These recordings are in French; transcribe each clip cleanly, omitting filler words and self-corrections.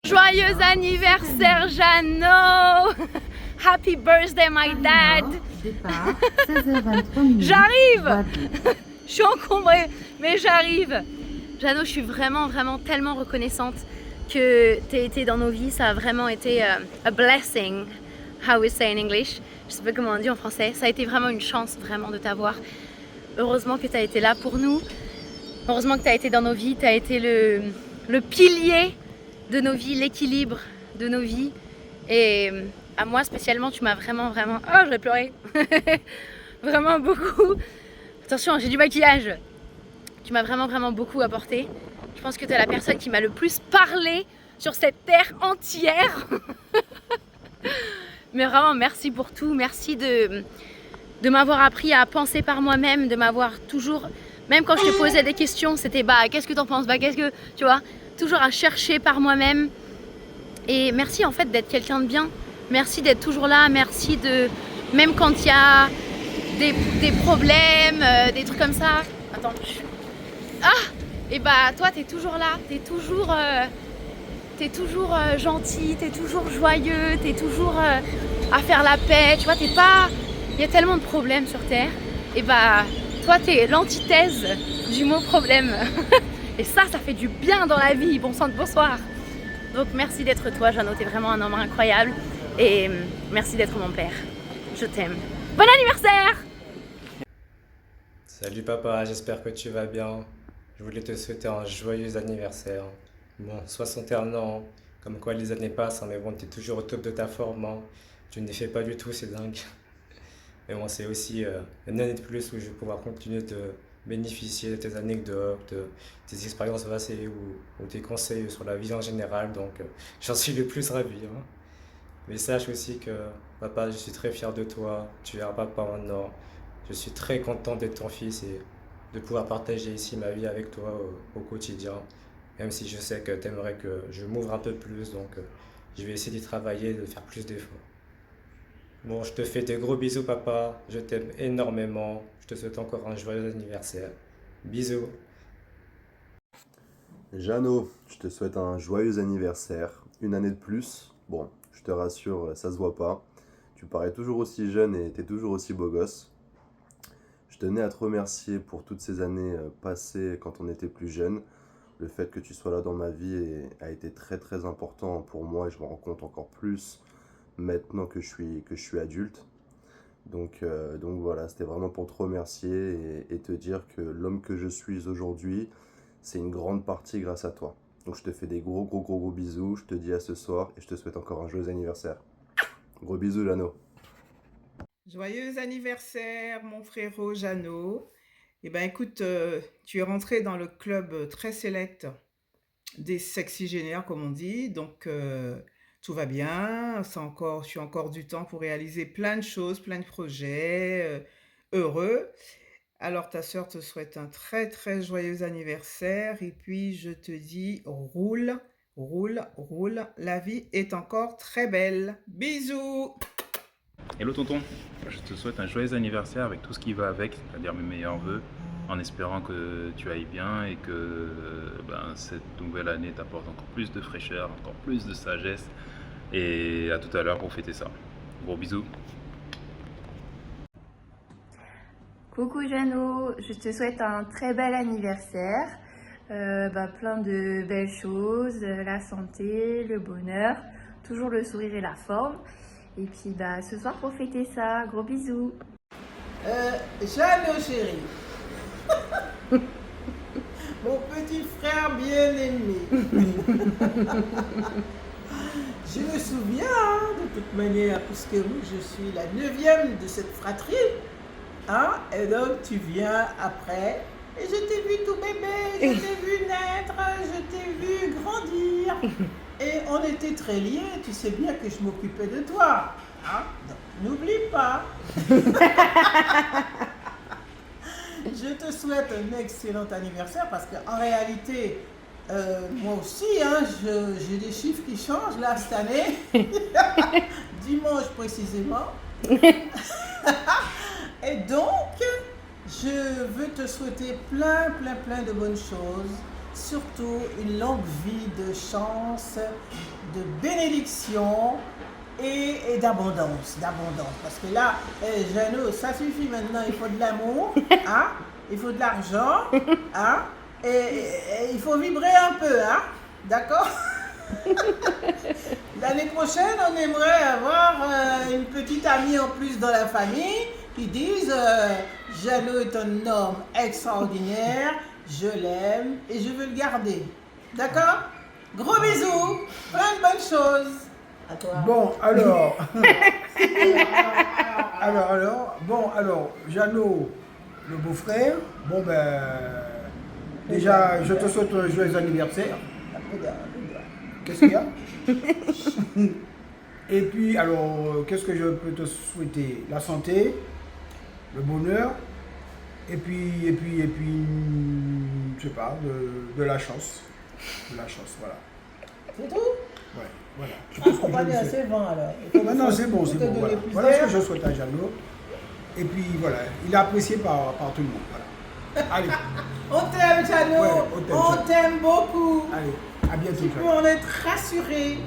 Joyeux anniversaire Jeannot. Happy birthday my dad. Départ, 16h23. J'arrive. Je suis encombrée, mais j'arrive. Jeannot, je suis vraiment tellement reconnaissante que tu aies été dans nos vies. Ça a vraiment été a blessing, how we say in English. Je sais pas comment on dit en français. Ça a été vraiment une chance vraiment de t'avoir. Heureusement que tu as été là pour nous. Heureusement que tu as été dans nos vies. Tu as été le pilier de nos vies, l'équilibre de nos vies. Et à moi spécialement, tu m'as vraiment... Oh, je vais pleurer. Vraiment beaucoup. Attention, j'ai du maquillage. Tu m'as vraiment beaucoup apporté. Je pense que tu es la personne qui m'a le plus parlé sur cette terre entière. Mais vraiment, merci pour tout. Merci de m'avoir appris à penser par moi-même, de m'avoir toujours... Même quand je te posais des questions, c'était qu'est-ce que t'en penses, qu'est-ce que... Tu vois, toujours à chercher par moi-même. Et merci en fait d'être quelqu'un de bien. Merci d'être toujours là. Merci de... Même quand il y a des problèmes, des trucs comme ça. Attends. Et toi, t'es toujours là. T'es toujours gentil, t'es toujours joyeux, t'es toujours à faire la paix. Tu vois, t'es pas... Il y a tellement de problèmes sur Terre. Et toi, t'es l'antithèse du mot problème. Et ça fait du bien dans la vie. Bon sang de bonsoir. Donc merci d'être toi, Jeannot. T'es vraiment un homme incroyable. Et merci d'être mon père. Je t'aime. Bon anniversaire! Salut papa, j'espère que tu vas bien. Je voulais te souhaiter un joyeux anniversaire. Bon, 61 ans, comme quoi les années passent, mais bon, tu es toujours au top de ta forme. Tu ne les fais pas du tout, c'est dingue. Mais bon, c'est aussi une année de plus où je vais pouvoir continuer de bénéficier de tes anecdotes, de tes expériences passées ou tes conseils sur la vie en général. Donc, j'en suis le plus ravi. Mais sache aussi que, papa, je suis très fier de toi. Tu es un papa maintenant. Je suis très content d'être ton fils et de pouvoir partager ici ma vie avec toi au quotidien. Même si je sais que tu aimerais que je m'ouvre un peu plus. Donc, je vais essayer d'y travailler et de faire plus d'efforts. Bon, je te fais des gros bisous, papa. Je t'aime énormément. Je te souhaite encore un joyeux anniversaire. Bisous. Jeannot, je te souhaite un joyeux anniversaire. Une année de plus. Bon, je te rassure, ça se voit pas. Tu parais toujours aussi jeune et t'es toujours aussi beau gosse. Je tenais à te remercier pour toutes ces années passées quand on était plus jeune. Le fait que tu sois là dans ma vie a été très important pour moi et je me rends compte encore plus maintenant que je suis adulte. Donc voilà, c'était vraiment pour te remercier et te dire que l'homme que je suis aujourd'hui, c'est une grande partie grâce à toi. Donc je te fais des gros bisous, je te dis à ce soir et je te souhaite encore un joyeux anniversaire. Gros bisous, Jeannot. Joyeux anniversaire, mon frérot Jeannot. Écoute, tu es rentré dans le club très select des sexygénaires, comme on dit. Donc, tout va bien. Tu as encore du temps pour réaliser plein de choses, plein de projets, heureux. Alors, ta sœur te souhaite un très joyeux anniversaire. Et puis, je te dis, roule. La vie est encore très belle. Bisous! Hello tonton, je te souhaite un joyeux anniversaire avec tout ce qui va avec, c'est-à-dire mes meilleurs vœux, en espérant que tu ailles bien et que cette nouvelle année t'apporte encore plus de fraîcheur, encore plus de sagesse. Et à tout à l'heure pour fêter ça. Gros bisous. Coucou Jeannot, je te souhaite un très bel anniversaire. Plein de belles choses, la santé, le bonheur, toujours le sourire et la forme. Et puis ce soir pour fêter ça, gros bisous. Jeannot chéri, mon petit frère bien-aimé. Je me souviens, de toute manière, puisque moi je suis la 9e de cette fratrie. Et donc tu viens après. Et je t'ai vu tout bébé, je t'ai vu naître, je t'ai vu grandir. Et on était très liés, tu sais bien que je m'occupais de toi. Donc n'oublie pas. Je te souhaite un excellent anniversaire parce qu'en réalité, moi aussi, j'ai des chiffres qui changent là cette année. Dimanche précisément. Et donc, je veux te souhaiter plein de bonnes choses. Surtout une longue vie de chance, de bénédiction et d'abondance. Parce que là, Jeannot, ça suffit maintenant, il faut de l'amour, hein? Il faut de l'argent, hein? Et il faut vibrer un peu, hein? D'accord? L'année prochaine, on aimerait avoir une petite amie en plus dans la famille qui dise Jeannot est un homme extraordinaire, je l'aime et je veux le garder. D'accord? Gros bisous, plein de bonnes choses. À toi. Bon, alors. alors, Jeannot, le beau-frère, bon ben. Déjà, je te souhaite un joyeux anniversaire. Qu'est-ce qu'il y a? Et puis, alors, qu'est-ce que je peux te souhaiter? La santé, le bonheur, et puis, je sais pas, de la chance. De la chance, voilà. C'est tout? Ouais, voilà. On va dire assez vent alors. Non, c'est bon, c'est bon. Voilà ce que je souhaite à Jeannot. Et puis, voilà, il est apprécié par tout le monde. Voilà. Allez. On t'aime, Jeannot. Ouais, on t'aime beaucoup. Allez, à bientôt. Tu peux en être rassuré.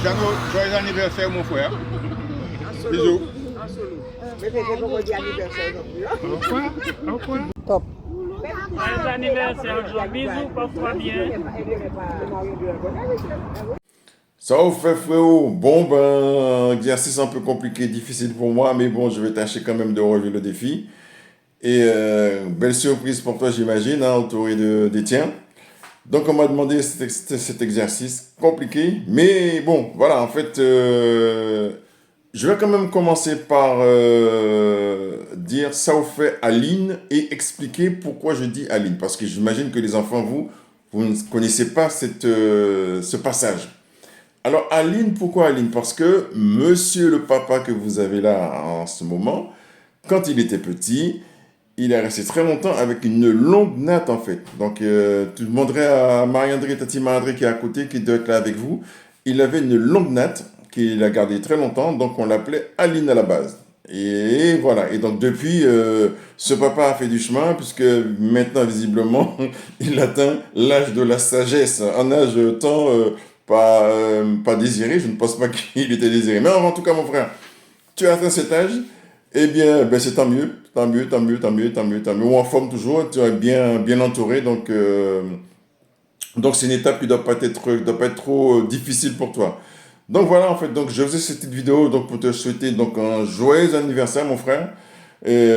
Jeannot, joyeux anniversaire mon frère. Bisous. Top. Joyeux anniversaire, bisous, porte-toi bien. Ça vous fait frérot. Bon ben, exercice un peu compliqué, difficile pour moi, mais bon, je vais tâcher quand même de relever le défi. Et belle surprise pour toi, j'imagine, hein, entouré des tiens. Donc on m'a demandé cet exercice compliqué, mais bon, voilà, en fait, je vais quand même commencer par dire ça vous fait Aline et expliquer pourquoi je dis Aline, parce que j'imagine que les enfants, vous ne connaissez pas ce passage. Alors Aline, pourquoi Aline? Parce que monsieur le papa que vous avez là en ce moment, quand il était petit, il est resté très longtemps avec une longue natte en fait. Donc tu demanderais à Marie-André, Tati Marie-André qui est à côté, qui doit être là avec vous. Il avait une longue natte qu'il a gardée très longtemps, donc on l'appelait Aline à la base. Et voilà, et donc depuis, ce papa a fait du chemin, puisque maintenant visiblement, il atteint l'âge de la sagesse, un âge tant pas désiré, je ne pense pas qu'il était désiré. Mais en tout cas mon frère, tu as atteint cet âge, eh bien ben, c'est tant mieux. Ou en forme toujours, tu es bien entouré, donc c'est une étape qui ne doit pas être trop difficile pour toi. Donc voilà, en fait, donc je faisais cette petite vidéo donc, pour te souhaiter donc, un joyeux anniversaire, mon frère. Et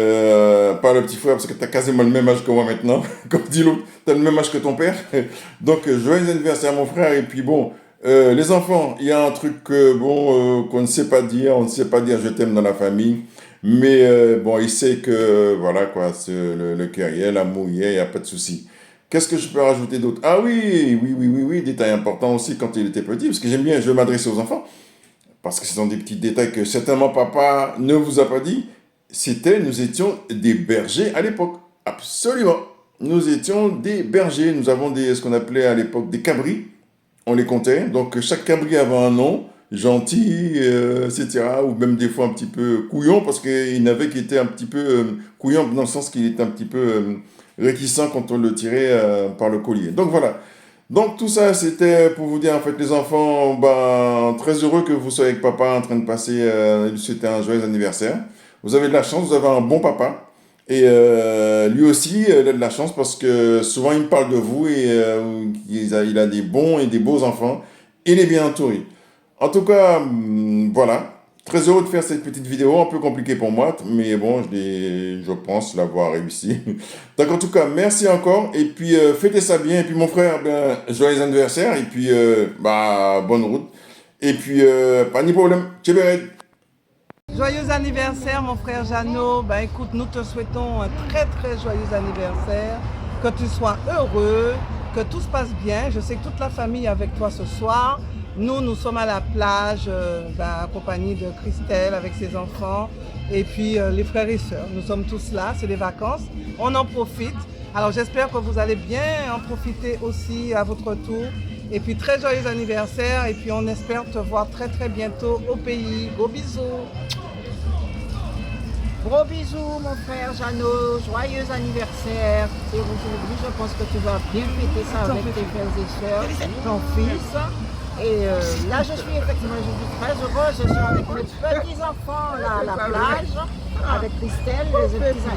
pas le petit frère, parce que tu as quasiment le même âge que moi maintenant. Comme dit l'autre, tu as le même âge que ton père. Donc joyeux anniversaire, mon frère. Et puis bon, les enfants, il y a un truc qu'on ne sait pas dire. On ne sait pas dire je t'aime dans la famille. Mais bon, il sait que, voilà quoi, le cœur y est, l'amour y est, il n'y a pas de souci. Qu'est-ce que je peux rajouter d'autre? Ah oui, détail important aussi quand il était petit, parce que j'aime bien, je vais m'adresser aux enfants, parce que ce sont des petits détails que certainement papa ne vous a pas dit. Nous étions des bergers à l'époque, absolument. Nous étions des bergers, nous avons ce qu'on appelait à l'époque des cabris, on les comptait, donc chaque cabri avait un nom, gentil, etc. Ou même des fois un petit peu couillon, parce qu'il y en avait qui étaient un petit peu couillon, dans le sens qu'il était un petit peu réticent quand on le tirait par le collier. Donc voilà. Donc tout ça, c'était pour vous dire, en fait, les enfants, ben, très heureux que vous soyez avec papa en train de passer, c'était un joyeux anniversaire. Vous avez de la chance, vous avez un bon papa. Et lui aussi, il a de la chance parce que souvent il me parle de vous et il a des bons et des beaux enfants. Il est bien entouré. En tout cas, voilà, très heureux de faire cette petite vidéo, un peu compliquée pour moi, mais bon, je pense l'avoir réussi. Donc en tout cas, merci encore, et puis fêtez ça bien, et puis mon frère, ben, joyeux anniversaire, et puis bonne route, et puis pas de problème, tchébéret. Joyeux anniversaire mon frère Jeannot, ben écoute, nous te souhaitons un très très joyeux anniversaire, que tu sois heureux, que tout se passe bien, je sais que toute la famille est avec toi ce soir. Nous sommes à la plage, accompagnés de Christelle avec ses enfants et puis les frères et sœurs. Nous sommes tous là, c'est les vacances, on en profite. Alors j'espère que vous allez bien en profiter aussi à votre tour. Et puis très joyeux anniversaire et puis on espère te voir très très bientôt au pays. Gros bisous. Gros bisous mon frère Jeannot, joyeux anniversaire. Et aujourd'hui je pense que tu vas bien fêter ça avec tes frères et sœurs, ton fils. Et là je suis très heureuse, je suis avec mes petits enfants là, à la plage, avec Christelle,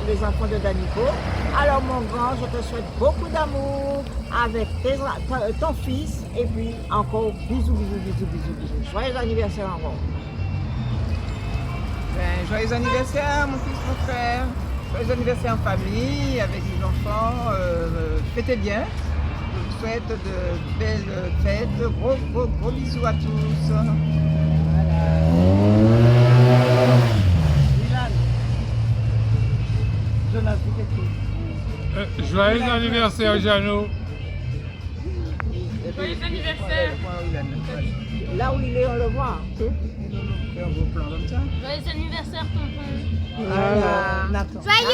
les enfants de Danico. Alors mon grand, je te souhaite beaucoup d'amour avec ton fils. Et puis encore bisous. Joyeux anniversaire encore. Ben, joyeux anniversaire, mon fils, mon frère. Joyeux anniversaire en famille, avec les enfants. Fêtez bien. Je vous souhaite de belles fêtes. Gros bisous à tous. Joyeux anniversaire, Jeannot. Joyeux anniversaire. Là où il est, on le voit. On fait un beau plan comme ça. Joyeux anniversaire, tonton. Voilà. Joyeux